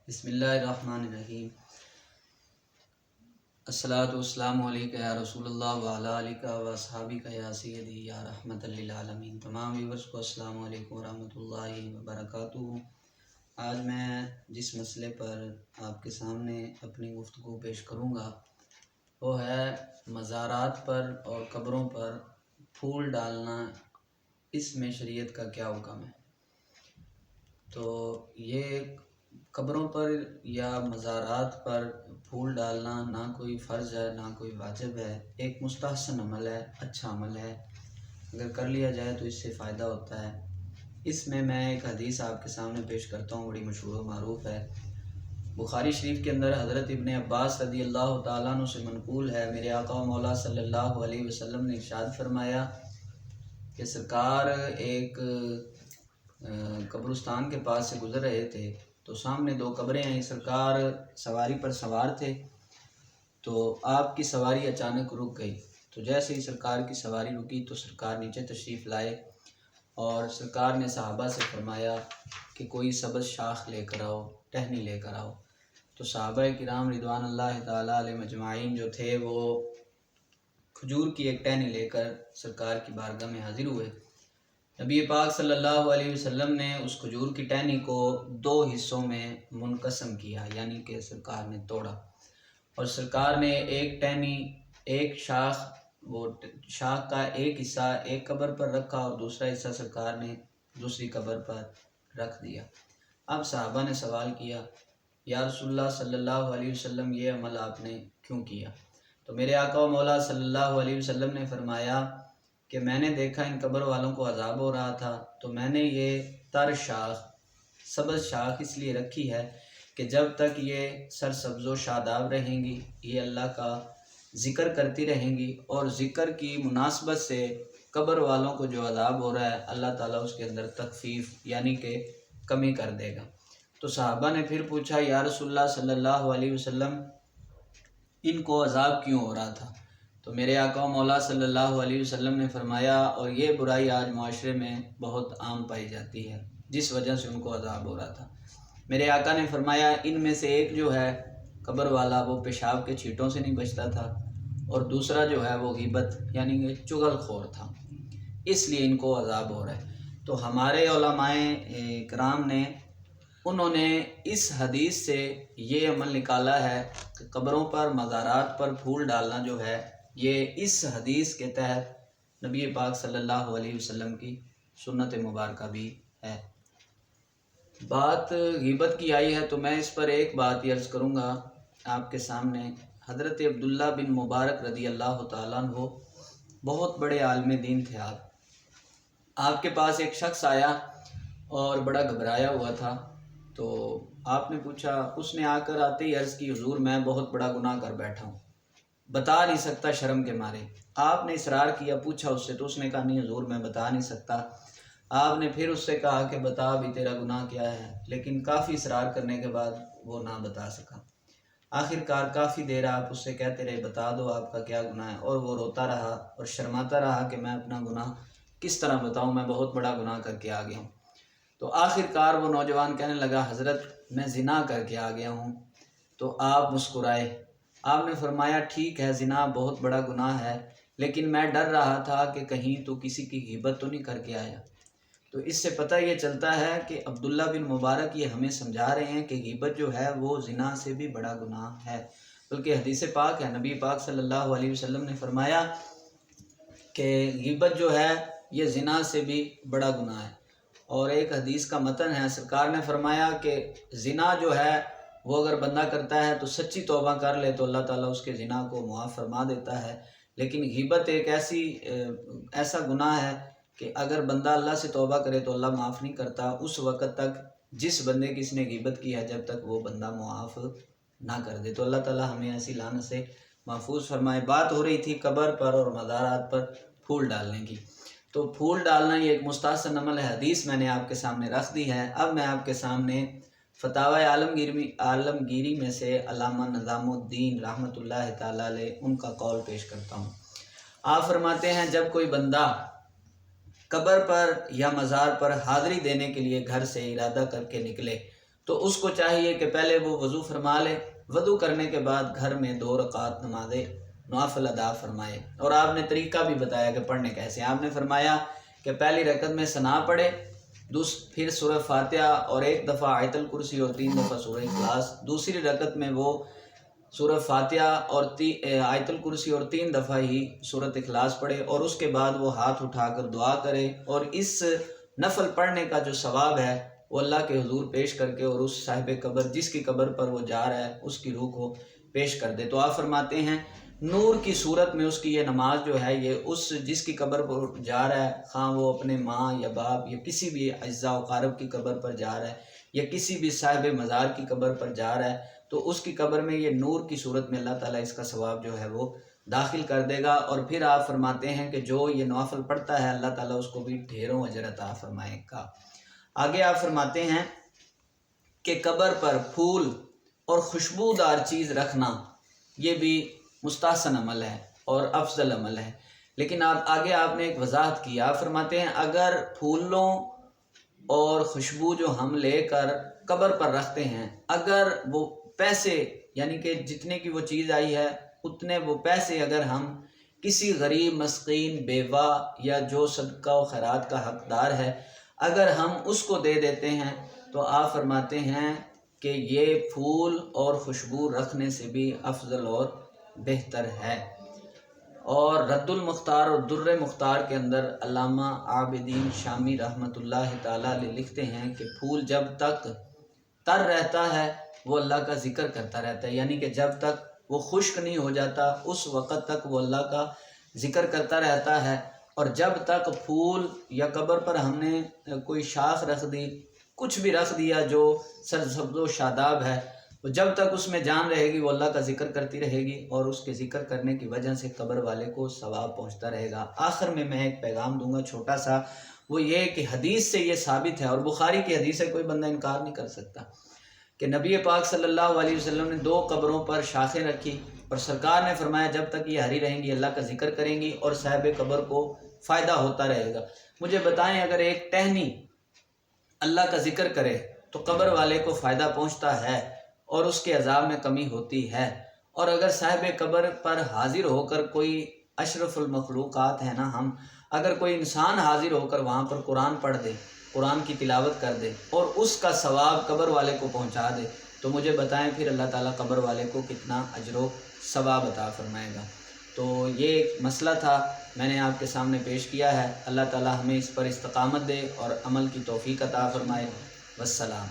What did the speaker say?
بسم اللہ الرحمن الرحیم۔ الصلاۃ والسلام علیکہ یا رسول اللہ وعلی آلہ و اصحابہ یا سیدی یا رحمت للعالمین۔ تمام ویورز کو السلام علیکم ورحمۃ اللہ وبرکاتہ۔ آج میں جس مسئلے پر آپ کے سامنے اپنی گفتگو پیش کروں گا وہ ہے مزارات پر اور قبروں پر پھول ڈالنا، اس میں شریعت کا کیا حکم ہے۔ تو یہ قبروں پر یا مزارات پر پھول ڈالنا نہ کوئی فرض ہے نہ کوئی واجب ہے، ایک مستحسن عمل ہے، اچھا عمل ہے، اگر کر لیا جائے تو اس سے فائدہ ہوتا ہے۔ اس میں ایک حدیث آپ کے سامنے پیش کرتا ہوں، بڑی مشہور و معروف ہے۔ بخاری شریف کے اندر حضرت ابن عباس رضی اللہ تعالیٰ عنہ سے منقول ہے، میرے آقا و مولا صلی اللہ علیہ وسلم نے ارشاد فرمایا کہ سرکار ایک قبرستان کے پاس سے گزر رہے تھے تو سامنے دو قبریں ہیں، سرکار سواری پر سوار تھے تو آپ کی سواری اچانک رک گئی۔ تو جیسے ہی سرکار کی سواری رکی تو سرکار نیچے تشریف لائے اور سرکار نے صحابہ سے فرمایا کہ کوئی سبز شاخ لے کر آؤ، ٹہنی لے کر آؤ۔ تو صحابہ کرام رضوان اللہ تعالیٰ علیہ مجمعین جو تھے وہ کھجور کی ایک ٹہنی لے کر سرکار کی بارگاہ میں حاضر ہوئے۔ نبی پاک صلی اللہ علیہ وسلم نے اس کھجور کی ٹہنی کو دو حصوں میں منقسم کیا، یعنی کہ سرکار نے توڑا، اور سرکار نے ایک ٹہنی، ایک شاخ، وہ شاخ کا ایک حصہ ایک قبر پر رکھا اور دوسرا حصہ سرکار نے دوسری قبر پر رکھ دیا۔ اب صحابہ نے سوال کیا، یا رسول اللہ صلی اللہ علیہ وسلم یہ عمل آپ نے کیوں کیا؟ تو میرے آقا و مولا صلی اللہ علیہ وسلم نے فرمایا کہ میں نے دیکھا ان قبر والوں کو عذاب ہو رہا تھا تو میں نے یہ تر شاخ، سبز شاخ اس لیے رکھی ہے کہ جب تک یہ سرسبز و شاداب رہیں گی، یہ اللہ کا ذکر کرتی رہیں گی اور ذکر کی مناسبت سے قبر والوں کو جو عذاب ہو رہا ہے اللہ تعالیٰ اس کے اندر تخفیف یعنی کہ کمی کر دے گا۔ تو صحابہ نے پھر پوچھا، یا رسول اللہ صلی اللہ علیہ وسلم ان کو عذاب کیوں ہو رہا تھا؟ تو میرے آقا و مولا صلی اللہ علیہ وسلم نے فرمایا، اور یہ برائی آج معاشرے میں بہت عام پائی جاتی ہے جس وجہ سے ان کو عذاب ہو رہا تھا۔ میرے آقا نے فرمایا ان میں سے ایک جو ہے قبر والا وہ پیشاب کے چھینٹوں سے نہیں بچتا تھا، اور دوسرا جو ہے وہ غیبت یعنی کہ چغل خور تھا، اس لیے ان کو عذاب ہو رہا ہے۔ تو ہمارے علماء کرام نے انہوں نے اس حدیث سے یہ عمل نکالا ہے کہ قبروں پر مزارات پر پھول ڈالنا جو ہے یہ اس حدیث کے تحت نبی پاک صلی اللہ علیہ وسلم کی سنت مبارکہ بھی ہے۔ بات غیبت کی آئی ہے تو میں اس پر ایک بات عرض کروں گا آپ کے سامنے۔ حضرت عبداللہ بن مبارک رضی اللہ تعالیٰ عنہ بہت بڑے عالم دین تھے۔ آپ کے پاس ایک شخص آیا اور بڑا گھبرایا ہوا تھا، تو آپ نے پوچھا، اس نے آ کر آتے ہی عرض کی، حضور میں بہت بڑا گناہ کر بیٹھا ہوں، بتا نہیں سکتا شرم کے مارے۔ آپ نے اصرار کیا، پوچھا اس سے تو اس نے کہا نہیں حضور میں بتا نہیں سکتا۔ آپ نے پھر اس سے کہا کہ بتا بھی تیرا گناہ کیا ہے، لیکن کافی اصرار کرنے کے بعد وہ نہ بتا سکا۔ آخر کار کافی دیر آپ اس سے کہتے رہے بتا دو آپ کا کیا گناہ ہے، اور وہ روتا رہا اور شرماتا رہا کہ میں اپنا گناہ کس طرح بتاؤں، میں بہت بڑا گناہ کر کے آ گیا ہوں۔ تو آخر کار وہ نوجوان کہنے لگا، حضرت میں زنا کر کے آ گیا ہوں۔ تو آپ مسکرائے، آپ نے فرمایا ٹھیک ہے زنا بہت بڑا گناہ ہے، لیکن میں ڈر رہا تھا کہ کہیں تو کسی کی غیبت تو نہیں کر کے آیا۔ تو اس سے پتہ یہ چلتا ہے کہ عبداللہ بن مبارک یہ ہمیں سمجھا رہے ہیں کہ غیبت جو ہے وہ زنا سے بھی بڑا گناہ ہے، بلکہ حدیث پاک ہے، نبی پاک صلی اللہ علیہ وسلم نے فرمایا کہ غیبت جو ہے یہ زنا سے بھی بڑا گناہ ہے۔ اور ایک حدیث کا متن ہے، سرکار نے فرمایا کہ زنا جو ہے وہ اگر بندہ کرتا ہے تو سچی توبہ کر لے تو اللہ تعالیٰ اس کے زنا کو معاف فرما دیتا ہے، لیکن غیبت ایک ایسا گناہ ہے کہ اگر بندہ اللہ سے توبہ کرے تو اللہ معاف نہیں کرتا اس وقت تک جس بندے کی اس نے غیبت کی ہے، جب تک وہ بندہ معاف نہ کر دے۔ تو اللہ تعالیٰ ہمیں ایسی لعنت سے محفوظ فرمائے۔ بات ہو رہی تھی قبر پر اور مزارات پر پھول ڈالنے کی، تو پھول ڈالنا یہ ایک مستحسن عمل ہے، حدیث میں نے آپ کے سامنے رکھ دی ہے۔ اب میں آپ کے سامنے فتاوی عالمگیری میں سے علامہ نظام الدین رحمۃ اللہ تعالیٰ علیہ ان کا قول پیش کرتا ہوں۔ آپ فرماتے ہیں جب کوئی بندہ قبر پر یا مزار پر حاضری دینے کے لیے گھر سے ارادہ کر کے نکلے تو اس کو چاہیے کہ پہلے وہ وضو فرما لے، وضو کرنے کے بعد گھر میں 2 رکعت نماز نوافل ادا فرمائے۔ اور آپ نے طریقہ بھی بتایا کہ پڑھنے کیسے۔ آپ نے فرمایا کہ پہلی رکعت میں ثنا پڑھے، پھر سورہ فاتحہ اور 1 دفعہ آیت الکرسی اور 3 دفعہ سورہ اخلاص۔ دوسری رکعت میں وہ سورہ فاتحہ اور آیت الکرسی اور 3 دفعہ ہی سورۃ اخلاص پڑھے، اور اس کے بعد وہ ہاتھ اٹھا کر دعا کرے، اور اس نفل پڑھنے کا جو ثواب ہے وہ اللہ کے حضور پیش کر کے، اور اس صاحب قبر جس کی قبر پر وہ جا رہا ہے اس کی روح کو پیش کر دے۔ تو آپ فرماتے ہیں نور کی صورت میں اس کی یہ نماز جو ہے، یہ اس جس کی قبر پر جا رہا ہے، خواہ وہ اپنے ماں یا باپ یا کسی بھی اعزاء و اقارب کی قبر پر جا رہا ہے، یا کسی بھی صاحب مزار کی قبر پر جا رہا ہے، تو اس کی قبر میں یہ نور کی صورت میں اللہ تعالیٰ اس کا ثواب جو ہے وہ داخل کر دے گا۔ اور پھر آپ فرماتے ہیں کہ جو یہ نوافل پڑھتا ہے اللہ تعالیٰ اس کو بھی ڈھیروں اجر عطا فرمائے گا۔ آگے آپ فرماتے ہیں کہ قبر پر پھول اور خوشبودار چیز رکھنا یہ بھی مستحسن عمل ہے اور افضل عمل ہے، لیکن آگے آپ نے ایک وضاحت کی۔ آپ فرماتے ہیں اگر پھولوں اور خوشبو جو ہم لے کر قبر پر رکھتے ہیں، اگر وہ پیسے یعنی کہ جتنے کی وہ چیز آئی ہے اتنے وہ پیسے اگر ہم کسی غریب مسکین بیوہ یا جو صدقہ و خیرات کا حقدار ہے اگر ہم اس کو دے دیتے ہیں، تو آپ فرماتے ہیں کہ یہ پھول اور خوشبو رکھنے سے بھی افضل اور بہتر ہے۔ اور رد المختار اور در مختار کے اندر علامہ عابدین شامی رحمۃ اللہ تعالیٰ علیہ لکھتے ہیں کہ پھول جب تک تر رہتا ہے وہ اللہ کا ذکر کرتا رہتا ہے، یعنی کہ جب تک وہ خشک نہیں ہو جاتا اس وقت تک وہ اللہ کا ذکر کرتا رہتا ہے۔ اور جب تک پھول یا قبر پر ہم نے کوئی شاخ رکھ دی، کچھ بھی رکھ دیا جو سرسبز و شاداب ہے، وہ جب تک اس میں جان رہے گی وہ اللہ کا ذکر کرتی رہے گی، اور اس کے ذکر کرنے کی وجہ سے قبر والے کو ثواب پہنچتا رہے گا۔ آخر میں ایک پیغام دوں گا چھوٹا سا، وہ یہ کہ حدیث سے یہ ثابت ہے، اور بخاری کی حدیث سے کوئی بندہ انکار نہیں کر سکتا، کہ نبی پاک صلی اللہ علیہ وسلم نے 2 قبروں پر شاخیں رکھی، اور سرکار نے فرمایا جب تک یہ ہری رہیں گی اللہ کا ذکر کریں گی اور صاحب قبر کو فائدہ ہوتا رہے گا۔ مجھے بتائیں اگر ایک ٹہنی اللہ کا ذکر کرے تو قبر والے کو فائدہ پہنچتا ہے اور اس کے عذاب میں کمی ہوتی ہے، اور اگر صاحب قبر پر حاضر ہو کر کوئی اشرف المخلوقات ہے نا ہم، اگر کوئی انسان حاضر ہو کر وہاں پر قرآن پڑھ دے، قرآن کی تلاوت کر دے اور اس کا ثواب قبر والے کو پہنچا دے، تو مجھے بتائیں پھر اللہ تعالیٰ قبر والے کو کتنا اجر و ثواب عطا فرمائے گا۔ تو یہ ایک مسئلہ تھا میں نے آپ کے سامنے پیش کیا ہے۔ اللہ تعالیٰ ہمیں اس پر استقامت دے اور عمل کی توفیق عطا فرمائے۔ والسلام۔